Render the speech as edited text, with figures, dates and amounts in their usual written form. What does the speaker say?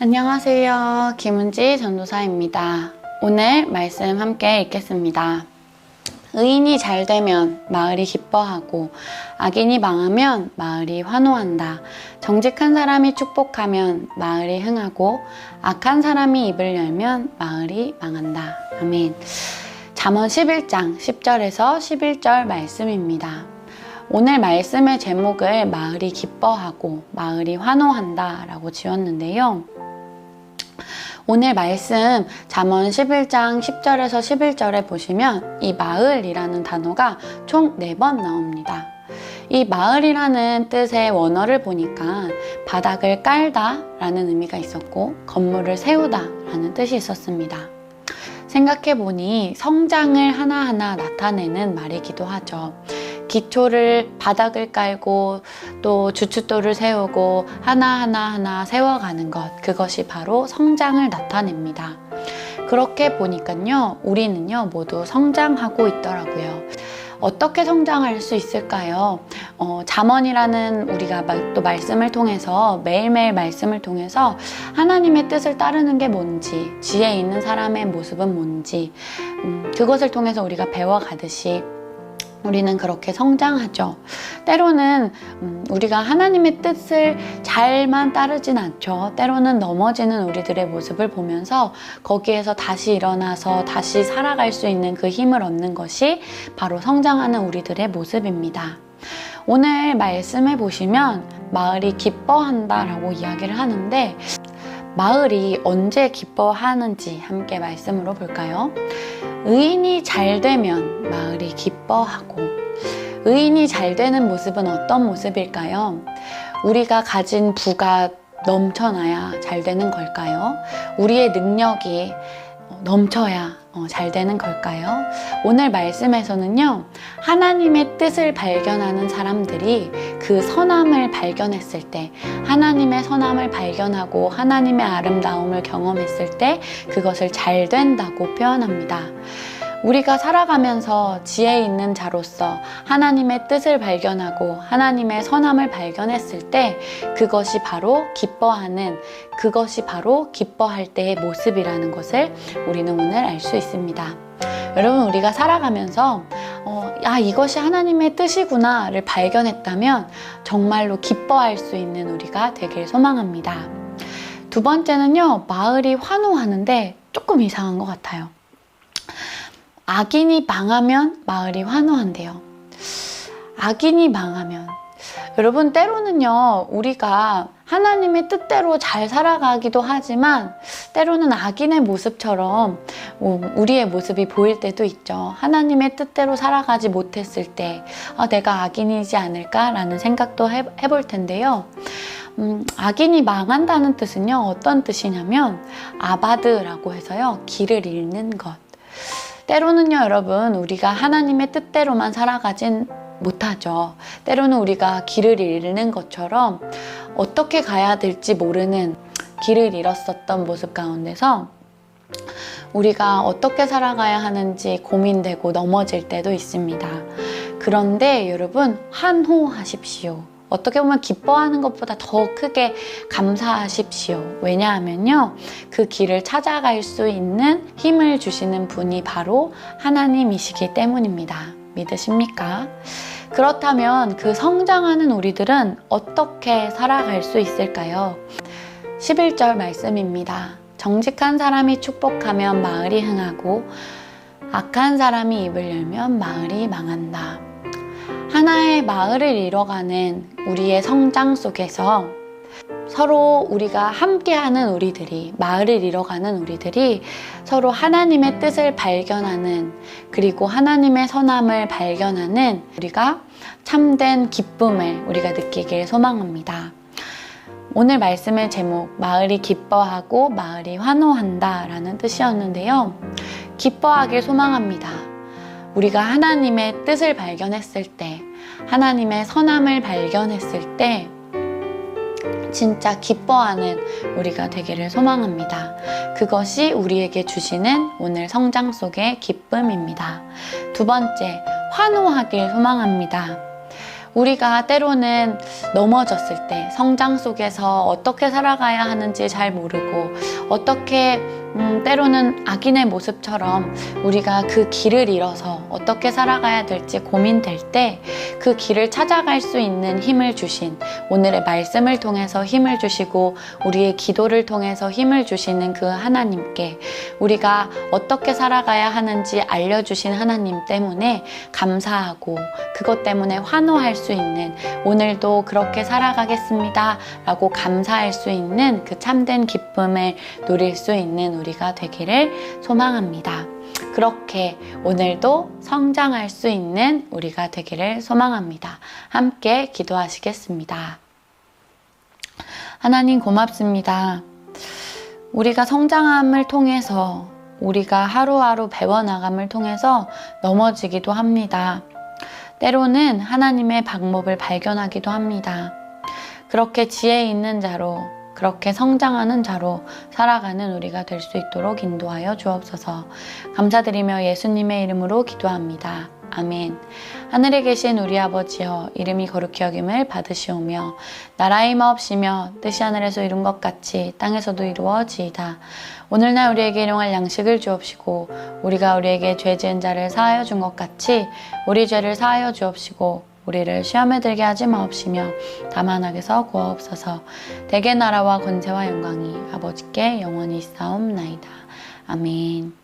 안녕하세요. 김은지 전도사입니다. 오늘 말씀 함께 읽겠습니다. 의인이 잘 되면 마을이 기뻐하고 악인이 망하면 마을이 환호한다. 정직한 사람이 축복하면 마을이 흥하고 악한 사람이 입을 열면 마을이 망한다. 아멘. 잠언 11장 10절에서 11절 말씀입니다. 오늘 말씀의 제목을 마을이 기뻐하고 마을이 환호한다 라고 지었는데요. 오늘 말씀 잠언 11장 10절에서 11절에 보시면 이 마을이라는 단어가 총 4번 나옵니다. 이 마을이라는 뜻의 원어를 보니까 바닥을 깔다 라는 의미가 있었고 건물을 세우다 라는 뜻이 있었습니다. 생각해보니 성장을 하나하나 나타내는 말이기도 하죠. 기초를 바닥을 깔고 또 주춧돌을 세우고 하나하나 세워가는 것, 그것이 바로 성장을 나타냅니다. 그렇게 보니까요, 우리는요 모두 성장하고 있더라고요. 어떻게 성장할 수 있을까요? 잠언이라는 우리가 또 말씀을 통해서 매일매일 말씀을 통해서 하나님의 뜻을 따르는 게 뭔지, 지혜 있는 사람의 모습은 뭔지 그것을 통해서 우리가 배워가듯이 우리는 그렇게 성장하죠. 때로는 우리가 하나님의 뜻을 잘만 따르진 않죠. 때로는 넘어지는 우리들의 모습을 보면서 거기에서 다시 일어나서 다시 살아갈 수 있는 그 힘을 얻는 것이 바로 성장하는 우리들의 모습입니다. 오늘 말씀해 보시면 마을이 기뻐한다 라고 이야기를 하는데 마을이 언제 기뻐하는지 함께 말씀으로 볼까요? 의인이 잘 되면 마을이 기뻐하고, 의인이 잘 되는 모습은 어떤 모습일까요? 우리가 가진 부가 넘쳐나야 잘 되는 걸까요? 우리의 능력이 넘쳐야 잘 되는 걸까요? 오늘 말씀에서는요, 하나님의 뜻을 발견하는 사람들이 그 선함을 발견했을 때, 하나님의 선함을 발견하고 하나님의 아름다움을 경험했을 때 그것을 잘 된다고 표현합니다. 우리가 살아가면서 지혜 있는 자로서 하나님의 뜻을 발견하고 하나님의 선함을 발견했을 때 그것이 바로 기뻐하는, 그것이 바로 기뻐할 때의 모습이라는 것을 우리는 오늘 알 수 있습니다. 여러분, 우리가 살아가면서 이것이 하나님의 뜻이구나를 발견했다면 정말로 기뻐할 수 있는 우리가 되길 소망합니다. 두 번째는요, 마을이 환호하는데 조금 이상한 것 같아요. 악인이 망하면 마을이 환호한대요. 악인이 망하면, 여러분, 때로는요 우리가 하나님의 뜻대로 잘 살아가기도 하지만 때로는 악인의 모습처럼 우리의 모습이 보일 때도 있죠. 하나님의 뜻대로 살아가지 못했을 때 내가 악인이지 않을까라는 생각도 해볼 텐데요. 악인이 망한다는 뜻은요, 어떤 뜻이냐면 아바드라고 해서요, 길을 잃는 것. 때로는요, 여러분, 우리가 하나님의 뜻대로만 살아가진 못하죠. 때로는 우리가 길을 잃는 것처럼 어떻게 가야 될지 모르는 길을 잃었었던 모습 가운데서 우리가 어떻게 살아가야 하는지 고민되고 넘어질 때도 있습니다. 그런데 여러분, 환호하십시오. 어떻게 보면 기뻐하는 것보다 더 크게 감사하십시오. 왜냐하면요, 그 길을 찾아갈 수 있는 힘을 주시는 분이 바로 하나님이시기 때문입니다. 믿으십니까? 그렇다면 그 성장하는 우리들은 어떻게 살아갈 수 있을까요? 11절 말씀입니다. 정직한 사람이 축복하면 마을이 흥하고 악한 사람이 입을 열면 마을이 망한다. 하나의 마을을 이뤄가는 우리의 성장 속에서 서로 우리가 함께하는 우리들이, 마을을 이뤄가는 우리들이 서로 하나님의 뜻을 발견하는, 그리고 하나님의 선함을 발견하는 우리가 참된 기쁨을 우리가 느끼길 소망합니다. 오늘 말씀의 제목, 마을이 기뻐하고 마을이 환호한다 라는 뜻이었는데요. 기뻐하길 소망합니다. 우리가 하나님의 뜻을 발견했을 때, 하나님의 선함을 발견했을 때 진짜 기뻐하는 우리가 되기를 소망합니다. 그것이 우리에게 주시는 오늘 성장 속의 기쁨입니다. 두 번째, 환호하길 소망합니다. 우리가 때로는 넘어졌을 때 성장 속에서 어떻게 살아가야 하는지 잘 모르고 어떻게 때로는 악인의 모습처럼 우리가 그 길을 잃어서 어떻게 살아가야 될지 고민될 때 그 길을 찾아갈 수 있는 힘을 주신 오늘의 말씀을 통해서 힘을 주시고 우리의 기도를 통해서 힘을 주시는 그 하나님께 우리가 어떻게 살아가야 하는지 알려주신 하나님 때문에 감사하고 그것 때문에 환호할 수 있는 오늘도 그렇게 살아가겠습니다 라고 감사할 수 있는 그 참된 기쁨을 누릴 수 있는 우리가 되기를 소망합니다. 그렇게 오늘도 성장할 수 있는 우리가 되기를 소망합니다. 함께 기도하시겠습니다. 하나님 고맙습니다. 우리가 성장함을 통해서 우리가 하루하루 배워나감을 통해서 넘어지기도 합니다. 때로는 하나님의 방법을 발견하기도 합니다. 그렇게 지혜 있는 자로 그렇게 성장하는 자로 살아가는 우리가 될 수 있도록 인도하여 주옵소서. 감사드리며 예수님의 이름으로 기도합니다. 아멘. 하늘에 계신 우리 아버지여 이름이 거룩히 여김을 받으시오며 나라의 마옵시며 뜻이 하늘에서 이룬 것 같이 땅에서도 이루어지이다. 오늘날 우리에게 일용할 양식을 주옵시고 우리가 우리에게 죄 지은 자를 사하여 준 것 같이 우리 죄를 사하여 주옵시고 우리를 시험에 들게 하지 마옵시며 다만 악에서 구하옵소서. 대개 나라와 권세와 영광이 아버지께 영원히 있사옵나이다. 아멘.